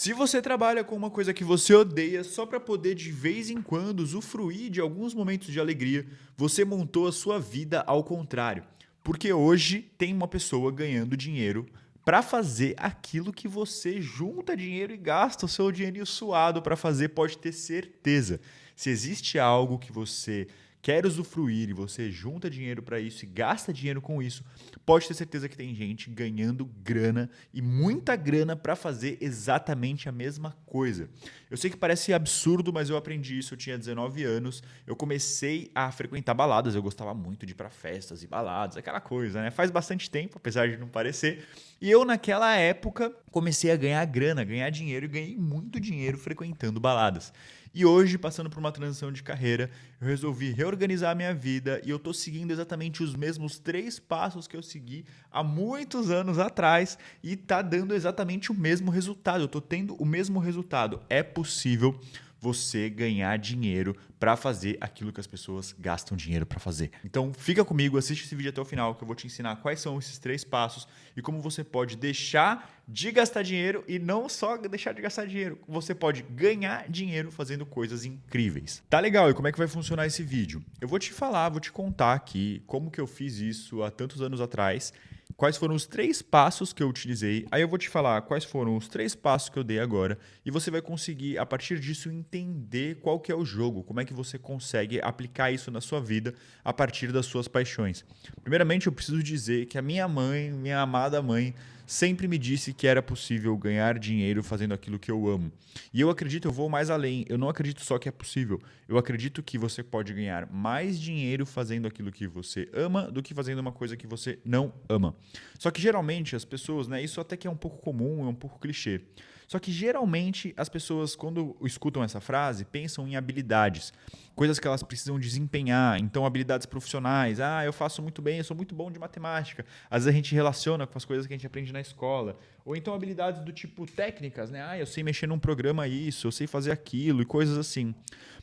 Se você trabalha com uma coisa que você odeia só para poder de vez em quando usufruir de alguns momentos de alegria, você montou a sua vida ao contrário. Porque hoje tem uma pessoa ganhando dinheiro para fazer aquilo que você junta dinheiro e gasta o seu dinheirinho suado para fazer, pode ter certeza. Se existe algo que você quer usufruir e você junta dinheiro para isso e gasta dinheiro com isso, pode ter certeza que tem gente ganhando grana e muita grana para fazer exatamente a mesma coisa. Eu sei que parece absurdo, mas eu aprendi isso, eu tinha 19 anos, eu comecei a frequentar baladas, eu gostava muito de ir para festas e baladas, aquela coisa, né? Faz bastante tempo, apesar de não parecer. E eu naquela época comecei a ganhar grana, ganhar dinheiro e ganhei muito dinheiro frequentando baladas. E hoje, passando por uma transição de carreira, eu resolvi reorganizar a minha vida e eu estou seguindo exatamente os mesmos 3 passos que eu segui há muitos anos atrás e está dando exatamente o mesmo resultado. Eu estou tendo o mesmo resultado. É possível você ganhar dinheiro para fazer aquilo que as pessoas gastam dinheiro para fazer. Então fica comigo, assiste esse vídeo até o final que eu vou te ensinar quais são esses 3 passos e como você pode deixar de gastar dinheiro e não só deixar de gastar dinheiro, você pode ganhar dinheiro fazendo coisas incríveis. Tá legal? E como é que vai funcionar esse vídeo? Eu vou te falar, vou te contar aqui como que eu fiz isso há tantos anos atrás. Quais foram os 3 passos que eu utilizei? Aí eu vou te falar quais foram os 3 passos que eu dei agora e você vai conseguir, a partir disso, entender qual que é o jogo, como é que você consegue aplicar isso na sua vida a partir das suas paixões. Primeiramente, eu preciso dizer que a minha mãe, minha amada mãe, sempre me disse que era possível ganhar dinheiro fazendo aquilo que eu amo. E eu acredito, eu vou mais além. Eu não acredito só que é possível. Eu acredito que você pode ganhar mais dinheiro fazendo aquilo que você ama do que fazendo uma coisa que você não ama. Só que geralmente as pessoas, né, isso até que é um pouco comum, é um pouco clichê. Só que geralmente as pessoas, quando escutam essa frase, pensam em habilidades, coisas que elas precisam desempenhar. Então, habilidades profissionais. Ah, eu faço muito bem, eu sou muito bom de matemática. Às vezes a gente relaciona com as coisas que a gente aprende na escola. Ou então habilidades do tipo técnicas, né? Ah, eu sei mexer num programa isso, eu sei fazer aquilo e coisas assim.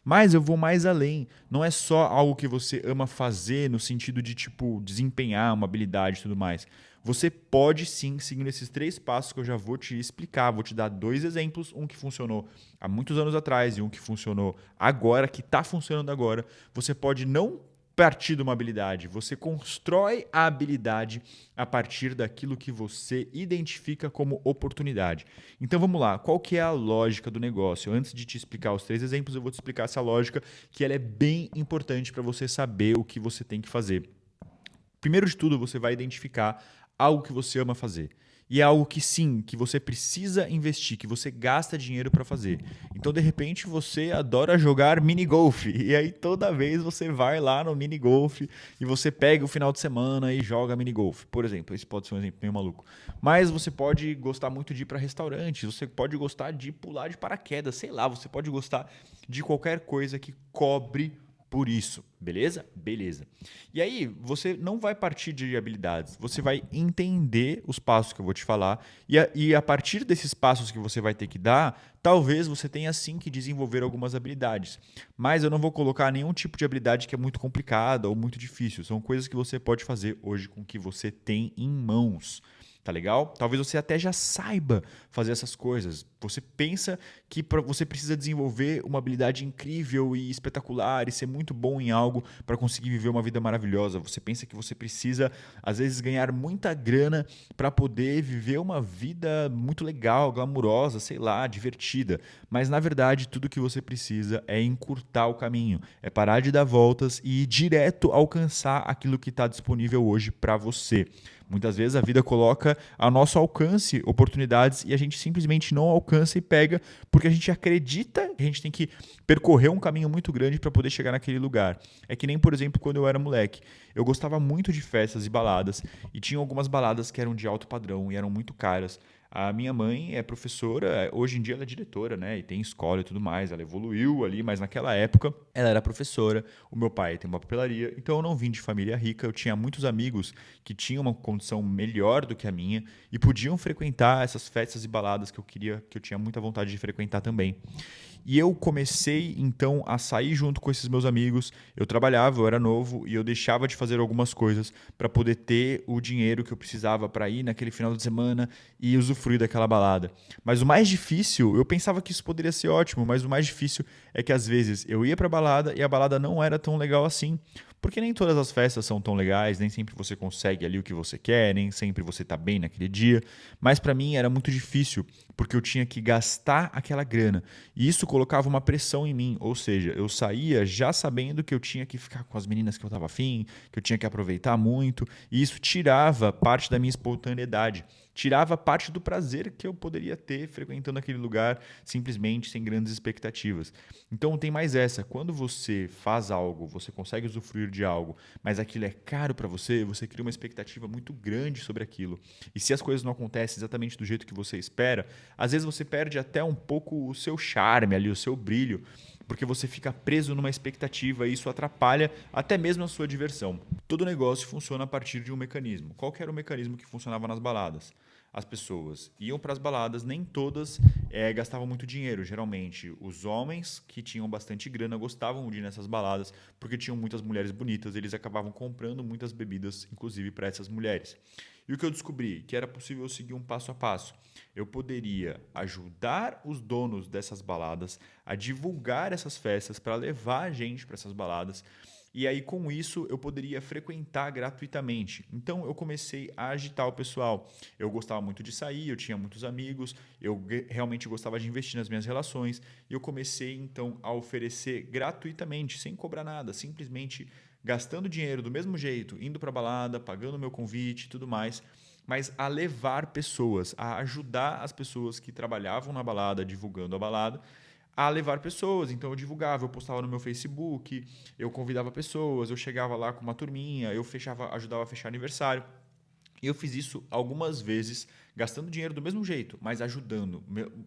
Mas eu vou mais além. Não é só algo que você ama fazer no sentido de, tipo, desempenhar uma habilidade e tudo mais. Você pode sim, seguindo esses 3 passos que eu já vou te explicar, vou te dar 2 exemplos, um que funcionou há muitos anos atrás e um que funcionou agora, que está funcionando agora. Você pode não partir de uma habilidade, você constrói a habilidade a partir daquilo que você identifica como oportunidade. Então vamos lá, qual que é a lógica do negócio? Antes de te explicar os 3 exemplos, eu vou te explicar essa lógica, que ela é bem importante para você saber o que você tem que fazer. Primeiro de tudo, você vai identificar algo que você ama fazer. E é algo que sim, que você precisa investir, que você gasta dinheiro para fazer. Então, de repente, você adora jogar mini golf. E aí, toda vez você vai lá no mini golf e você pega o final de semana e joga mini golf. Por exemplo, esse pode ser um exemplo meio maluco. Mas você pode gostar muito de ir para restaurantes, você pode gostar de pular de paraquedas, sei lá, você pode gostar de qualquer coisa que cobre por isso, beleza? Beleza. E aí, você não vai partir de habilidades, você vai entender os passos que eu vou te falar, e a partir desses passos que você vai ter que dar, talvez você tenha sim que desenvolver algumas habilidades. Mas eu não vou colocar nenhum tipo de habilidade que é muito complicada ou muito difícil. São coisas que você pode fazer hoje com o que você tem em mãos. Tá legal? Talvez você até já saiba fazer essas coisas. Você pensa que você precisa desenvolver uma habilidade incrível e espetacular e ser muito bom em algo para conseguir viver uma vida maravilhosa. Você pensa que você precisa, às vezes, ganhar muita grana para poder viver uma vida muito legal, glamurosa, sei lá, divertida. Mas, na verdade, tudo que você precisa é encurtar o caminho, é parar de dar voltas e ir direto alcançar aquilo que está disponível hoje para você. Muitas vezes a vida coloca ao nosso alcance oportunidades e a gente simplesmente não alcança e pega porque a gente acredita que a gente tem que percorrer um caminho muito grande para poder chegar naquele lugar. É que nem, por exemplo, quando eu era moleque. Eu gostava muito de festas e baladas e tinha algumas baladas que eram de alto padrão e eram muito caras. A minha mãe é professora, hoje em dia ela é diretora, né? E tem escola e tudo mais. Ela evoluiu ali, mas naquela época ela era professora. O meu pai tem uma papelaria, então eu não vim de família rica. Eu tinha muitos amigos que tinham uma condição melhor do que a minha e podiam frequentar essas festas e baladas que eu queria, que eu tinha muita vontade de frequentar também. E eu comecei então a sair junto com esses meus amigos. Eu trabalhava, eu era novo e eu deixava de fazer algumas coisas para poder ter o dinheiro que eu precisava para ir naquele final de semana e usufruir usufruir daquela balada. Mas o mais difícil, eu pensava que isso poderia ser ótimo, mas o mais difícil é que às vezes eu ia pra balada e a balada não era tão legal assim. Porque nem todas as festas são tão legais, nem sempre você consegue ali o que você quer, nem sempre você tá bem naquele dia. Mas pra mim era muito difícil, porque eu tinha que gastar aquela grana. E isso colocava uma pressão em mim, ou seja, eu saía já sabendo que eu tinha que ficar com as meninas que eu tava afim, que eu tinha que aproveitar muito, e isso tirava parte da minha espontaneidade. Tirava parte do prazer que eu poderia ter frequentando aquele lugar simplesmente sem grandes expectativas. Então tem mais essa, quando você faz algo, você consegue usufruir de algo, mas aquilo é caro para você, você cria uma expectativa muito grande sobre aquilo. E se as coisas não acontecem exatamente do jeito que você espera, às vezes você perde até um pouco o seu charme ali, o seu brilho, porque você fica preso numa expectativa e isso atrapalha até mesmo a sua diversão. Todo negócio funciona a partir de um mecanismo. Qual que era o mecanismo que funcionava nas baladas? As pessoas iam para as baladas, nem todas gastavam muito dinheiro. Geralmente, os homens que tinham bastante grana gostavam de ir nessas baladas porque tinham muitas mulheres bonitas. Eles acabavam comprando muitas bebidas, inclusive para essas mulheres. E o que eu descobri? Que era possível seguir um passo a passo. Eu poderia ajudar os donos dessas baladas a divulgar essas festas para levar a gente para essas baladas. E aí, com isso, eu poderia frequentar gratuitamente. Então, eu comecei a agitar o pessoal. Eu gostava muito de sair, eu tinha muitos amigos, eu realmente gostava de investir nas minhas relações. E eu comecei, então, a oferecer gratuitamente, sem cobrar nada, simplesmente gastando dinheiro do mesmo jeito, indo para a balada, pagando meu convite e tudo mais, mas a levar pessoas, a ajudar as pessoas que trabalhavam na balada, divulgando a balada, a levar pessoas. Então eu divulgava, eu postava no meu Facebook, eu convidava pessoas, eu chegava lá com uma turminha, eu ajudava a fechar aniversário. E eu fiz isso algumas vezes, gastando dinheiro do mesmo jeito, mas ajudando,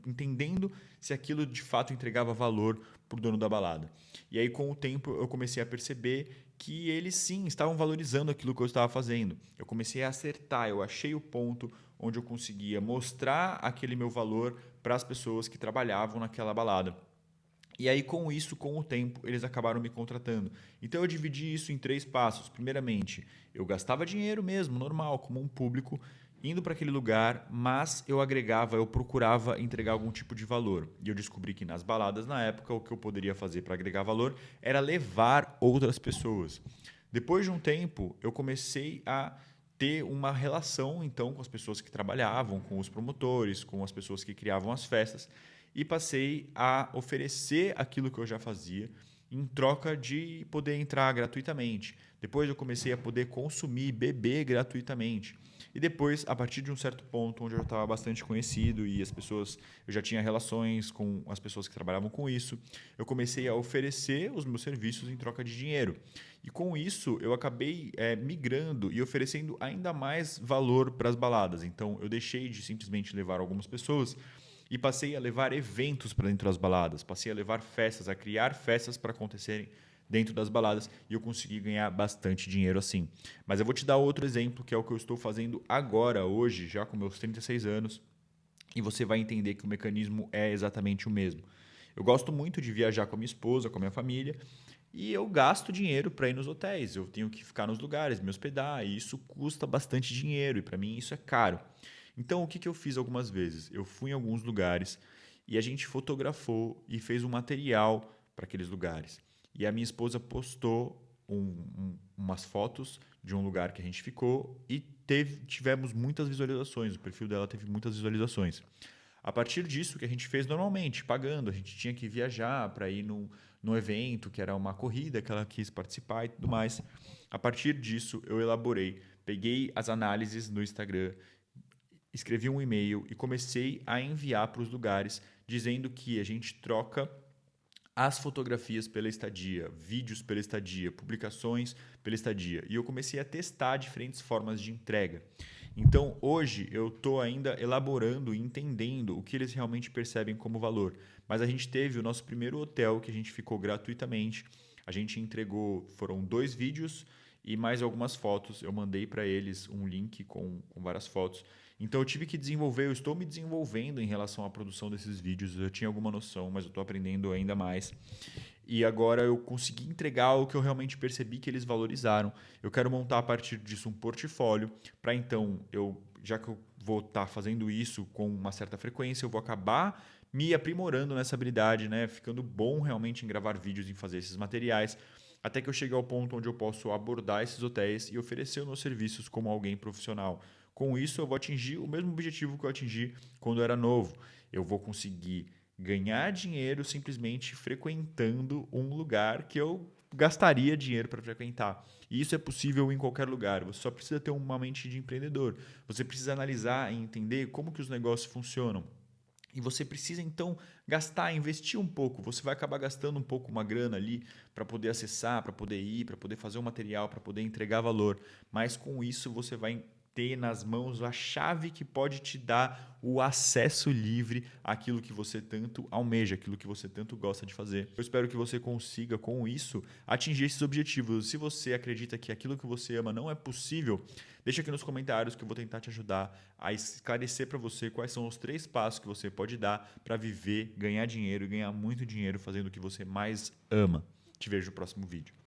entendendo se aquilo de fato entregava valor para o dono da balada. E aí, com o tempo, eu comecei a perceber que eles sim estavam valorizando aquilo que eu estava fazendo. Eu comecei a acertar, eu achei o ponto onde eu conseguia mostrar aquele meu valor para as pessoas que trabalhavam naquela balada. E aí, com isso, com o tempo, eles acabaram me contratando. Então, eu dividi isso em três passos. Primeiramente, eu gastava dinheiro mesmo, normal, como um público, indo para aquele lugar, mas eu agregava, eu procurava entregar algum tipo de valor. E eu descobri que nas baladas, na época, o que eu poderia fazer para agregar valor era levar outras pessoas. Depois de um tempo, eu comecei a ter uma relação, então, com as pessoas que trabalhavam, com os promotores, com as pessoas que criavam as festas, e passei a oferecer aquilo que eu já fazia em troca de poder entrar gratuitamente. Depois eu comecei a poder consumir, beber gratuitamente. E depois, a partir de um certo ponto, onde eu já estava bastante conhecido e as pessoas, eu já tinha relações com as pessoas que trabalhavam com isso, eu comecei a oferecer os meus serviços em troca de dinheiro. E com isso, eu acabei migrando e oferecendo ainda mais valor para as baladas. Então, eu deixei de simplesmente levar algumas pessoas e passei a levar eventos para dentro das baladas, passei a levar festas, a criar festas para acontecerem dentro das baladas e eu consegui ganhar bastante dinheiro assim. Mas eu vou te dar outro exemplo, que é o que eu estou fazendo agora, hoje, já com meus 36 anos, e você vai entender que o mecanismo é exatamente o mesmo. Eu gosto muito de viajar com a minha esposa, com a minha família, e eu gasto dinheiro para ir nos hotéis. Eu tenho que ficar nos lugares, me hospedar, e isso custa bastante dinheiro, e para mim isso é caro. Então, o que eu fiz algumas vezes? Eu fui em alguns lugares e a gente fotografou e fez um material para aqueles lugares. E a minha esposa postou umas fotos de um lugar que a gente ficou e tivemos muitas visualizações. O perfil dela teve muitas visualizações. A partir disso, que a gente fez normalmente, pagando, a gente tinha que viajar para ir num evento, que era uma corrida que ela quis participar e tudo mais. A partir disso, eu elaborei, peguei as análises no Instagram, escrevi um e-mail e comecei a enviar para os lugares dizendo que a gente troca as fotografias pela estadia, vídeos pela estadia, publicações pela estadia. E eu comecei a testar diferentes formas de entrega. Então, hoje, eu estou ainda elaborando e entendendo o que eles realmente percebem como valor. Mas a gente teve o nosso primeiro hotel que a gente ficou gratuitamente. A gente entregou, foram 2 vídeos e mais algumas fotos. Eu mandei para eles um link com várias fotos. Então eu tive que desenvolver, eu estou me desenvolvendo em relação à produção desses vídeos. Eu tinha alguma noção, mas eu estou aprendendo ainda mais. E agora eu consegui entregar o que eu realmente percebi que eles valorizaram. Eu quero montar a partir disso um portfólio para então eu já que eu vou estar fazendo isso com uma certa frequência, eu vou acabar me aprimorando nessa habilidade, né? Ficando bom realmente em gravar vídeos, em fazer esses materiais, até que eu chegue ao ponto onde eu posso abordar esses hotéis e oferecer os meus serviços como alguém profissional. Com isso, eu vou atingir o mesmo objetivo que eu atingi quando eu era novo. Eu vou conseguir ganhar dinheiro simplesmente frequentando um lugar que eu gastaria dinheiro para frequentar. E isso é possível em qualquer lugar. Você só precisa ter uma mente de empreendedor. Você precisa analisar e entender como que os negócios funcionam. E você precisa então gastar, investir um pouco. Você vai acabar gastando um pouco uma grana ali para poder acessar, para poder ir, para poder fazer o material, para poder entregar valor. Mas com isso você vai ter nas mãos a chave que pode te dar o acesso livre àquilo que você tanto almeja, aquilo que você tanto gosta de fazer. Eu espero que você consiga, com isso, atingir esses objetivos. Se você acredita que aquilo que você ama não é possível, deixa aqui nos comentários que eu vou tentar te ajudar a esclarecer para você quais são os 3 passos que você pode dar para viver, ganhar dinheiro e ganhar muito dinheiro fazendo o que você mais ama. Te vejo no próximo vídeo.